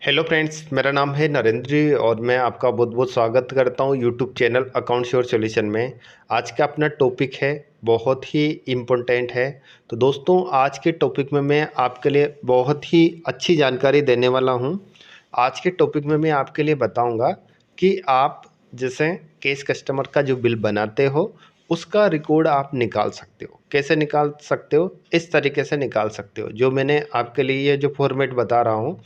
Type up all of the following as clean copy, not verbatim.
Hello friends, मेरा नाम है नरेंद्र जी और मैं आपका बहुत बहुत स्वागत करता हूं YouTube channel account sure solution में। आज का अपना टॉपिक है बहुत ही इम्पोर्टेंट है। तो दोस्तों, आज के टॉपिक में मैं आपके लिए बहुत ही अच्छी जानकारी देने वाला हूं। आज के टॉपिक में मैं आपके लिए बताऊंगा कि आप जैसे केस कस्टमर का जो बिल बनाते हो उसका रिकॉर्ड आप निकाल सकते हो। कैसे निकाल सकते हो? इस तरीके से निकाल सकते हो। जो मैंने आपके लिए ये जो फॉर्मेट बता रहा हूँ,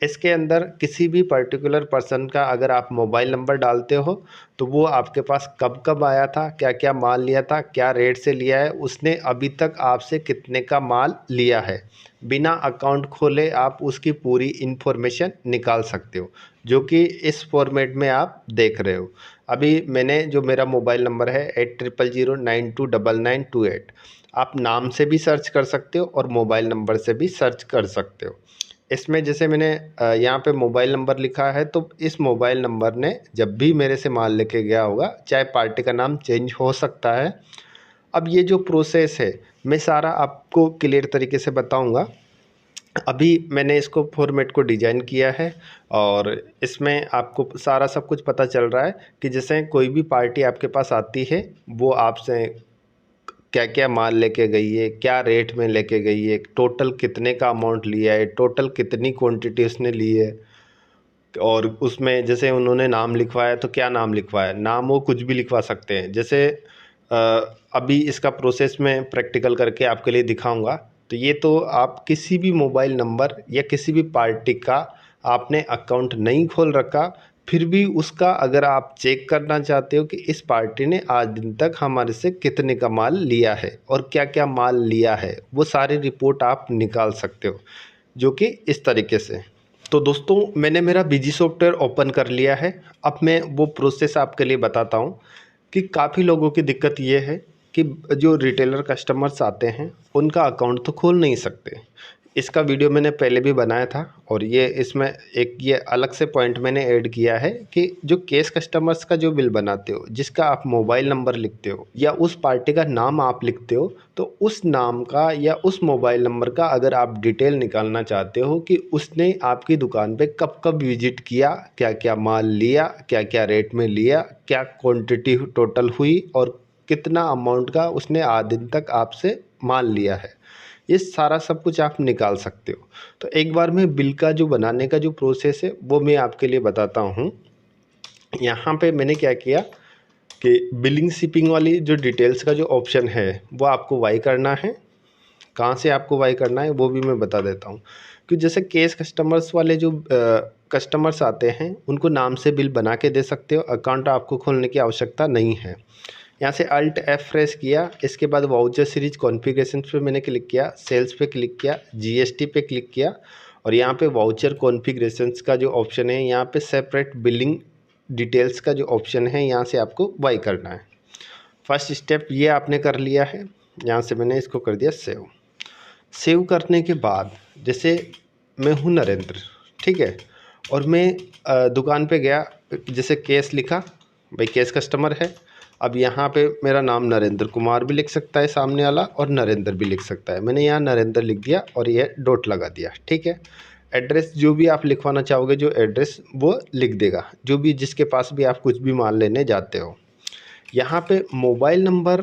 इसके अंदर किसी भी पर्टिकुलर पर्सन का अगर आप मोबाइल नंबर डालते हो तो वो आपके पास कब कब आया था, क्या क्या माल लिया था, क्या रेट से लिया है, उसने अभी तक आपसे कितने का माल लिया है, बिना अकाउंट खोले आप उसकी पूरी इन्फॉर्मेशन निकाल सकते हो, जो कि इस फॉर्मेट में आप देख रहे हो। अभी मैंने जो मेरा मोबाइल नंबर है 8009299928, आप नाम से भी सर्च कर सकते हो और मोबाइल नंबर से भी सर्च कर सकते हो। इसमें जैसे मैंने यहाँ पे मोबाइल नंबर लिखा है, तो इस मोबाइल नंबर ने जब भी मेरे से माल लेके गया होगा, चाहे पार्टी का नाम चेंज हो सकता है। अब ये जो प्रोसेस है मैं सारा आपको क्लियर तरीके से बताऊंगा। अभी मैंने इसको फॉर्मेट को डिज़ाइन किया है और इसमें आपको सारा सब कुछ पता चल रहा है कि जैसे कोई भी पार्टी आपके पास आती है, वो आपसे क्या क्या माल लेके गई है, क्या रेट में लेके गई है, टोटल कितने का अमाउंट लिया है, टोटल कितनी क्वांटिटी उसने ली है। और उसमें जैसे उन्होंने नाम लिखवाया तो क्या नाम लिखवाया, नाम वो कुछ भी लिखवा सकते हैं। जैसे अ, अभी इसका प्रोसेस मैं प्रैक्टिकल करके आपके लिए दिखाऊंगा। तो ये तो आप किसी भी मोबाइल नंबर या किसी भी पार्टी का आपने अकाउंट नहीं खोल रखा, फिर भी उसका अगर आप चेक करना चाहते हो कि इस पार्टी ने आज दिन तक हमारे से कितने का माल लिया है और क्या क्या माल लिया है, वो सारी रिपोर्ट आप निकाल सकते हो, जो कि इस तरीके से। तो दोस्तों, मैंने मेरा बिजी सॉफ्टवेयर ओपन कर लिया है। अब मैं वो प्रोसेस आपके लिए बताता हूँ कि काफ़ी लोगों की दिक्कत ये है कि जो रिटेलर कस्टमर्स आते हैं उनका अकाउंट तो खोल नहीं सकते। इसका वीडियो मैंने पहले भी बनाया था और ये इसमें एक ये अलग से पॉइंट मैंने ऐड किया है कि जो केस कस्टमर्स का जो बिल बनाते हो, जिसका आप मोबाइल नंबर लिखते हो या उस पार्टी का नाम आप लिखते हो, तो उस नाम का या उस मोबाइल नंबर का अगर आप डिटेल निकालना चाहते हो कि उसने आपकी दुकान पे कब कब विजिट किया, क्या क्या माल लिया, क्या क्या रेट में लिया, क्या क्वांटिटी टोटल हुई और कितना अमाउंट का उसने आज दिन तक आपसे माल लिया है, ये सारा सब कुछ आप निकाल सकते हो। तो एक बार मैं बिल का जो बनाने का जो प्रोसेस है वो मैं आपके लिए बताता हूँ। यहाँ पे मैंने क्या किया कि बिलिंग शिपिंग वाली जो डिटेल्स का जो ऑप्शन है वो आपको वाई करना है। कहाँ से आपको वाई करना है वो भी मैं बता देता हूँ। कि जैसे केस कस्टमर्स वाले जो कस्टमर्स आते हैं उनको नाम से बिल बना के दे सकते हो, अकाउंट आपको खोलने की आवश्यकता नहीं है। यहाँ से अल्ट एफ प्रेस किया, इसके बाद वाउचर सीरीज कॉन्फ़िगरेशन पे मैंने क्लिक किया, सेल्स पे क्लिक किया, जीएसटी पे क्लिक किया और यहाँ पे वाउचर कॉन्फ़िगरेशंस का जो ऑप्शन है, यहाँ पे सेपरेट बिलिंग डिटेल्स का जो ऑप्शन है, यहाँ से आपको बाई करना है। फर्स्ट स्टेप ये आपने कर लिया है। यहाँ से मैंने इसको कर दिया सेव। सेव करने के बाद जैसे मैं हूँ नरेंद्र, ठीक है, और मैं दुकान पे गया, जैसे केस लिखा, भाई केस कस्टमर है। अब यहाँ पे मेरा नाम नरेंद्र कुमार भी लिख सकता है सामने वाला और नरेंद्र भी लिख सकता है। मैंने यहाँ नरेंद्र लिख दिया और ये डॉट लगा दिया, ठीक है। एड्रेस जो भी आप लिखवाना चाहोगे, जो एड्रेस वो लिख देगा, जो भी जिसके पास भी आप कुछ भी माल लेने जाते हो। यहाँ पे मोबाइल नंबर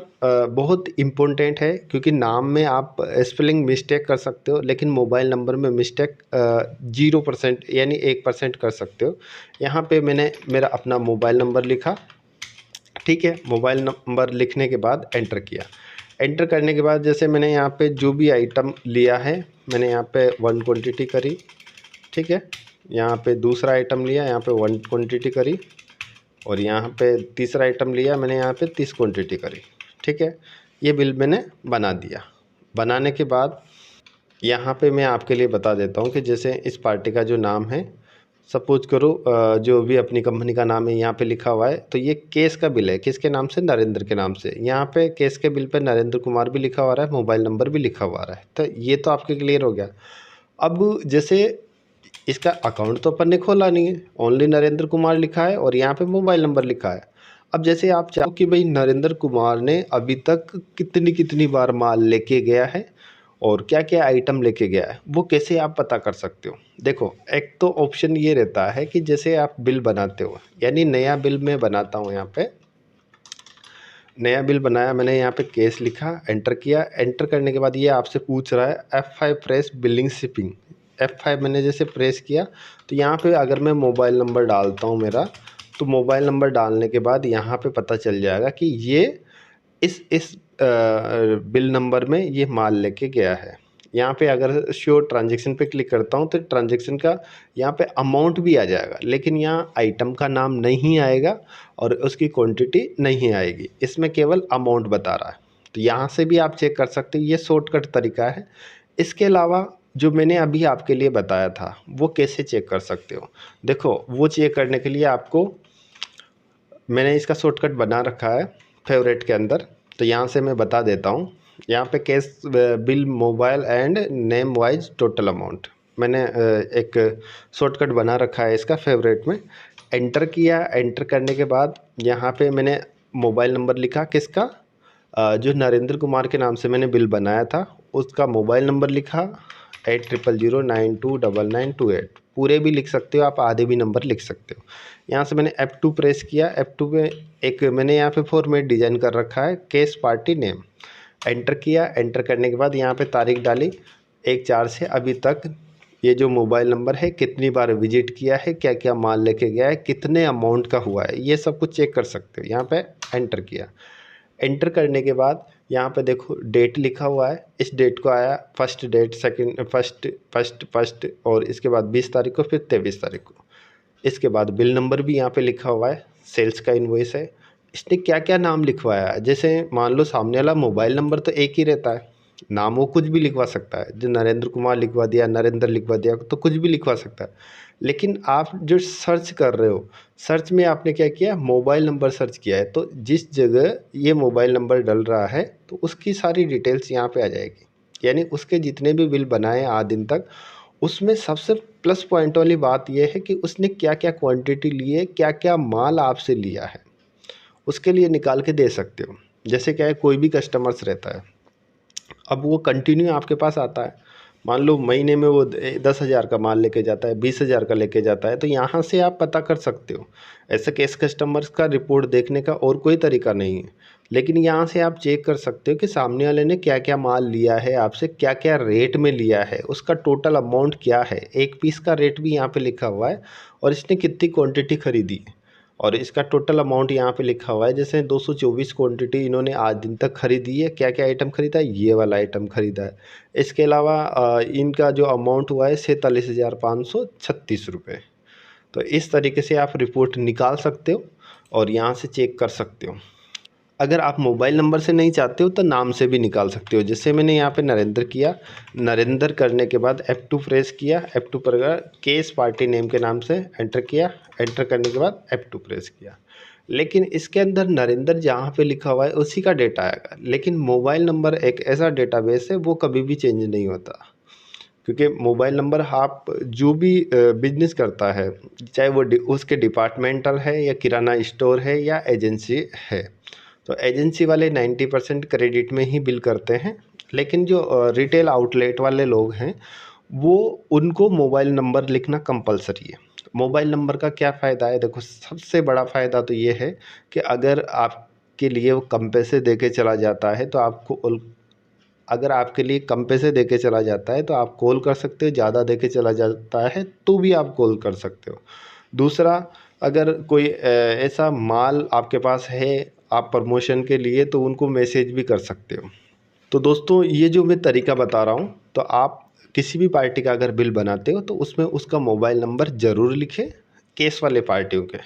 बहुत इम्पोर्टेंट है, क्योंकि नाम में आप स्पेलिंग मिस्टेक कर सकते हो लेकिन मोबाइल नंबर में मिस्टेक 0% यानी 1% कर सकते हो। यहाँ पे मैंने मेरा अपना मोबाइल नंबर लिखा, ठीक है। मोबाइल नंबर लिखने के बाद एंटर किया। एंटर करने के बाद जैसे मैंने यहाँ पे जो भी आइटम लिया है, मैंने यहाँ पे 1 क्वांटिटी करी, ठीक है। यहाँ पे दूसरा आइटम लिया, यहाँ पे 1 क्वांटिटी करी और यहाँ पे तीसरा आइटम लिया, मैंने यहाँ पे 30 क्वांटिटी करी, ठीक है। ये बिल मैंने बना दिया। बनाने के बाद यहाँ पे मैं आपके लिए बता देता हूँ कि जैसे इस पार्टी का जो नाम है, सपोज करो जो भी अपनी कंपनी का नाम है यहाँ पे लिखा हुआ है, तो ये केस का बिल है, किसके नाम से? नरेंद्र के नाम से। यहाँ पे केस के बिल पे नरेंद्र कुमार भी लिखा हुआ है, मोबाइल नंबर भी लिखा हुआ है। तो ये तो आपके क्लियर हो गया। अब जैसे इसका अकाउंट तो अपन ने खोला नहीं है, ओनली नरेंद्र कुमार लिखा है और यहाँ पे मोबाइल नंबर लिखा है। अब जैसे आप चाहो कि भाई नरेंद्र कुमार ने अभी तक कितनी कितनी बार माल लेके गया है, और क्या क्या आइटम लेके गया है वो कैसे आप पता कर सकते हो। देखो, एक तो ऑप्शन ये रहता है कि जैसे आप बिल बनाते हो, यानी नया बिल मैं बनाता हूँ, यहाँ पे नया बिल बनाया मैंने, यहाँ पे केस लिखा, एंटर किया। एंटर करने के बाद ये आपसे पूछ रहा है F5 press billing shipping. F5 मैंने जैसे प्रेस किया तो यहाँ पे अगर मैं मोबाइल नंबर डालता हूँ मेरा, तो मोबाइल नंबर डालने के बाद यहाँ पे पता चल जाएगा कि ये इस बिल नंबर में ये माल लेके गया है। यहाँ पे अगर शो ट्रांजैक्शन पे क्लिक करता हूँ तो ट्रांजैक्शन का यहाँ पे अमाउंट भी आ जाएगा, लेकिन यहाँ आइटम का नाम नहीं आएगा और उसकी क्वांटिटी नहीं आएगी, इसमें केवल अमाउंट बता रहा है। तो यहाँ से भी आप चेक कर सकते हो, ये शॉर्टकट तरीका है। इसके अलावा जो मैंने अभी आपके लिए बताया था वो कैसे चेक कर सकते हो, देखो वो चेक करने के लिए आपको मैंने इसका शॉर्टकट बना रखा है फेवरेट के अंदर, तो यहाँ से मैं बता देता हूँ। यहाँ पे cash bill mobile and name wise total amount मैंने एक शॉर्टकट बना रखा है इसका फेवरेट में। एंटर किया, एंटर करने के बाद यहाँ पे मैंने मोबाइल नंबर लिखा, किसका, जो नरेंद्र कुमार के नाम से मैंने बिल बनाया था उसका मोबाइल नंबर लिखा, 8000929928। पूरे भी लिख सकते हो आप, आधे भी नंबर लिख सकते हो। यहाँ से मैंने F2 प्रेस किया, F2 पे एक मैंने यहाँ पे फॉर्मेट डिज़ाइन कर रखा है, केस पार्टी नेम। एंटर किया, एंटर करने के बाद यहाँ पे तारीख डाली 1/4 से अभी तक, ये जो मोबाइल नंबर है कितनी बार विजिट किया है, क्या क्या माल लेके गया है, कितने अमाउंट का हुआ है, ये सब कुछ चेक कर सकते हो। यहाँ पे एंटर किया, एंटर करने के बाद यहाँ पे देखो डेट लिखा हुआ है, इस डेट को आया फर्स्ट डेट, सेकंड फर्स्ट और इसके बाद 20 तारीख को, फिर 23 तारीख को। इसके बाद बिल नंबर भी यहाँ पे लिखा हुआ है, सेल्स का इनवॉइस है। इसने क्या क्या नाम लिखवाया है, जैसे मान लो सामने वाला मोबाइल नंबर तो एक ही रहता है, नाम वो कुछ भी लिखवा सकता है, जो नरेंद्र कुमार लिखवा दिया, नरेंद्र लिखवा दिया, तो कुछ भी लिखवा सकता है। लेकिन आप जो सर्च कर रहे हो, सर्च में आपने क्या किया, मोबाइल नंबर सर्च किया है, तो जिस जगह ये मोबाइल नंबर डल रहा है तो उसकी सारी डिटेल्स यहाँ पे आ जाएगी। यानी उसके जितने भी बिल बनाए आज दिन तक, उसमें सबसे प्लस पॉइंट वाली बात यह है कि उसने क्या क्या क्वांटिटी ली है, क्या क्या माल आपसे लिया है, उसके लिए निकाल के दे सकते हो। जैसे क्या है, कोई भी कस्टमर्स रहता है, अब वो कंटिन्यू आपके पास आता है, मान लो महीने में वो 10,000 का माल लेके जाता है, 20,000 का लेके जाता है, तो यहाँ से आप पता कर सकते हो। ऐसे केस कस्टमर्स का रिपोर्ट देखने का और कोई तरीका नहीं है, लेकिन यहाँ से आप चेक कर सकते हो कि सामने वाले ने क्या क्या माल लिया है आपसे, क्या क्या रेट में लिया है, उसका टोटल अमाउंट क्या है, एक पीस का रेट भी यहाँ पे लिखा हुआ है, और इसने कितनी क्वांटिटी खरीदी है, और इसका टोटल अमाउंट यहाँ पे लिखा हुआ है। जैसे 224 क्वांटिटी इन्होंने आज दिन तक खरीदी है, क्या क्या आइटम खरीदा है, ये वाला आइटम खरीदा है। इसके अलावा इनका जो अमाउंट हुआ है 47,536 रुपये। तो इस तरीके से आप रिपोर्ट निकाल सकते हो और यहाँ से चेक कर सकते हो। अगर आप मोबाइल नंबर से नहीं चाहते हो तो नाम से भी निकाल सकते हो। जैसे मैंने यहाँ पे नरेंद्र किया, नरेंद्र करने के बाद F2 प्रेस किया, F2 पर केस पार्टी नेम के नाम से एंटर किया, एंटर करने के बाद F2 प्रेस किया। लेकिन इसके अंदर नरेंद्र जहाँ पे लिखा हुआ है उसी का डेटा आएगा, लेकिन मोबाइल नंबर एक ऐसा डेटाबेस है वो कभी भी चेंज नहीं होता, क्योंकि मोबाइल नंबर आप जो भी बिजनेस करता है, चाहे वो उसके डिपार्टमेंटल है या किराना स्टोर है या एजेंसी है, तो एजेंसी वाले 90% क्रेडिट में ही बिल करते हैं। लेकिन जो रिटेल आउटलेट वाले लोग हैं वो, उनको मोबाइल नंबर लिखना कंपलसरी है। मोबाइल नंबर का क्या फ़ायदा है, देखो सबसे बड़ा फ़ायदा तो ये है कि अगर आपके लिए वो कम पैसे दे के चला जाता है तो आपको, अगर आपके लिए कम पैसे दे के चला जाता है तो आप कॉल कर सकते हो, ज़्यादा दे के चला जाता है तो भी आप कॉल कर सकते हो। दूसरा, अगर कोई ऐसा माल आपके पास है आप प्रमोशन के लिए, तो उनको मैसेज भी कर सकते हो। तो दोस्तों, ये जो मैं तरीका बता रहा हूँ, तो आप किसी भी पार्टी का अगर बिल बनाते हो तो उसमें उसका मोबाइल नंबर ज़रूर लिखें, केस वाले पार्टियों के।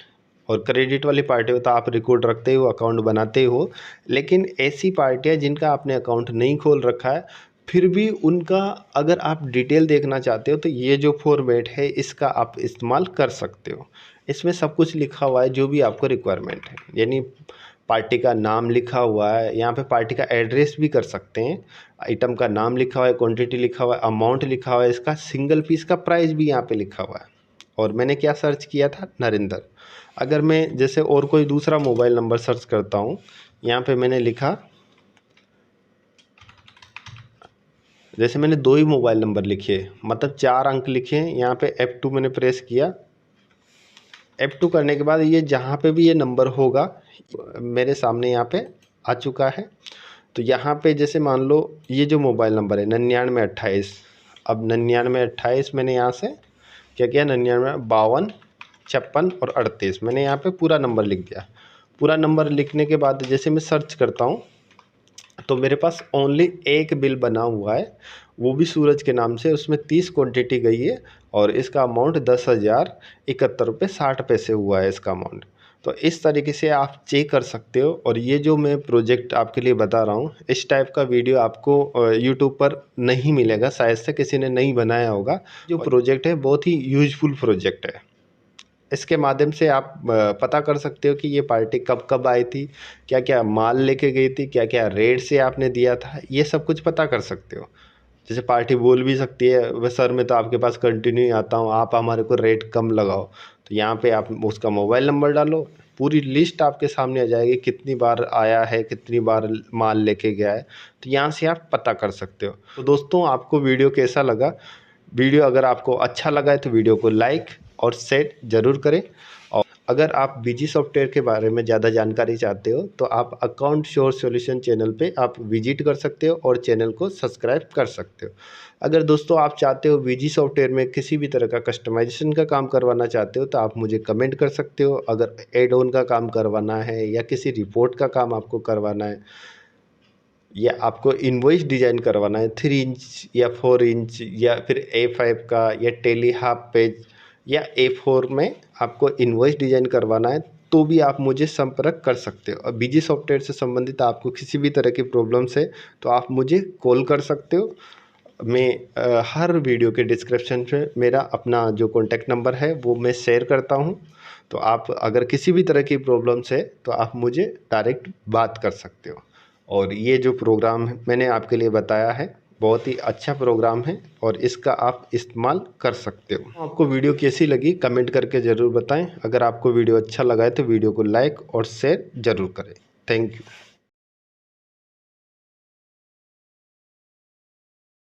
और क्रेडिट वाली पार्टी हो तो आप रिकॉर्ड रखते हो, अकाउंट बनाते हो। लेकिन ऐसी पार्टियां जिनका आपने अकाउंट नहीं खोल रखा है, फिर भी उनका अगर आप डिटेल देखना चाहते हो तो ये जो फॉर्मेट है इसका आप इस्तेमाल कर सकते हो। इसमें सब कुछ लिखा हुआ है जो भी आपको रिक्वायरमेंट है, यानी पार्टी का नाम लिखा हुआ है, यहाँ पे पार्टी का एड्रेस भी कर सकते हैं, आइटम का नाम लिखा हुआ है, क्वांटिटी लिखा हुआ है, अमाउंट लिखा हुआ है, इसका सिंगल पीस का प्राइस भी यहाँ पे लिखा हुआ है। और मैंने क्या सर्च किया था, नरेंद्र। अगर मैं जैसे और कोई दूसरा मोबाइल नंबर सर्च करता हूँ, यहाँ पे मैंने लिखा जैसे मैंने 2 ही मोबाइल नंबर लिखे, मतलब 4 अंक लिखे हैं। यहाँ पे F2 मैंने प्रेस किया। F2 करने के बाद ये जहाँ पे भी ये नंबर होगा मेरे सामने यहाँ पे आ चुका है। तो यहाँ पे जैसे मान लो ये जो मोबाइल नंबर है 9928, अब 9928 मैंने यहाँ से क्या किया, 99 52 56 और 38 मैंने यहाँ पे पूरा नंबर लिख दिया। पूरा नंबर लिखने के बाद जैसे मैं सर्च करता हूँ तो मेरे पास ओनली एक बिल बना हुआ है, वो भी सूरज के नाम से, उसमें 30 क्वांटिटी गई है और इसका अमाउंट 10,071.60 हुआ है इसका अमाउंट। तो इस तरीके से आप चेक कर सकते हो। और ये जो मैं प्रोजेक्ट आपके लिए बता रहा हूँ, इस टाइप का वीडियो आपको यूट्यूब पर नहीं मिलेगा, शायद से किसी ने नहीं बनाया होगा। जो प्रोजेक्ट है बहुत ही यूजफुल प्रोजेक्ट है। इसके माध्यम से आप पता कर सकते हो कि ये पार्टी कब कब आई थी, क्या क्या माल लेके गई थी, क्या क्या रेट से आपने दिया था, ये सब कुछ पता कर सकते हो। जैसे पार्टी बोल भी सकती है वह सर मैं तो आपके पास कंटिन्यू आता हूँ, आप हमारे को रेट कम लगाओ। तो यहाँ पे आप उसका मोबाइल नंबर डालो, पूरी लिस्ट आपके सामने आ जाएगी, कितनी बार आया है, कितनी बार माल लेके गया है। तो यहाँ से आप पता कर सकते हो। तो दोस्तों आपको वीडियो कैसा लगा? वीडियो अगर आपको अच्छा लगा है तो वीडियो को लाइक और शेयर ज़रूर करें। और अगर आप बीजी सॉफ्टवेयर के बारे में ज़्यादा जानकारी चाहते हो तो आप अकाउंट श्योर सॉल्यूशन चैनल पे आप विजिट कर सकते हो और चैनल को सब्सक्राइब कर सकते हो। अगर दोस्तों आप चाहते हो बीजी सॉफ्टवेयर में किसी भी तरह का कस्टमाइजेशन का काम करवाना चाहते हो तो आप मुझे कमेंट कर सकते हो। अगर एड ऑन का काम करवाना है या किसी रिपोर्ट का काम आपको करवाना है या आपको इनवॉइस डिज़ाइन करवाना है 3 इंच या 4 इंच या फिर A5 का या टेली हाफ पेज या A4 में आपको इनवॉइस डिज़ाइन करवाना है तो भी आप मुझे संपर्क कर सकते हो। और बीजी सॉफ्टवेयर से संबंधित आपको किसी भी तरह की प्रॉब्लम्स है तो आप मुझे कॉल कर सकते हो। मैं हर वीडियो के डिस्क्रिप्शन में मेरा अपना जो कॉन्टैक्ट नंबर है वो मैं शेयर करता हूँ। तो आप अगर किसी भी तरह की प्रॉब्लम्स है तो आप मुझे डायरेक्ट बात कर सकते हो। और ये जो प्रोग्राम है मैंने आपके लिए बताया है बहुत ही अच्छा प्रोग्राम है और इसका आप इस्तेमाल कर सकते हो। आपको वीडियो कैसी लगी कमेंट करके ज़रूर बताएं। अगर आपको वीडियो अच्छा लगा है तो वीडियो को लाइक और शेयर ज़रूर करें। Thank you.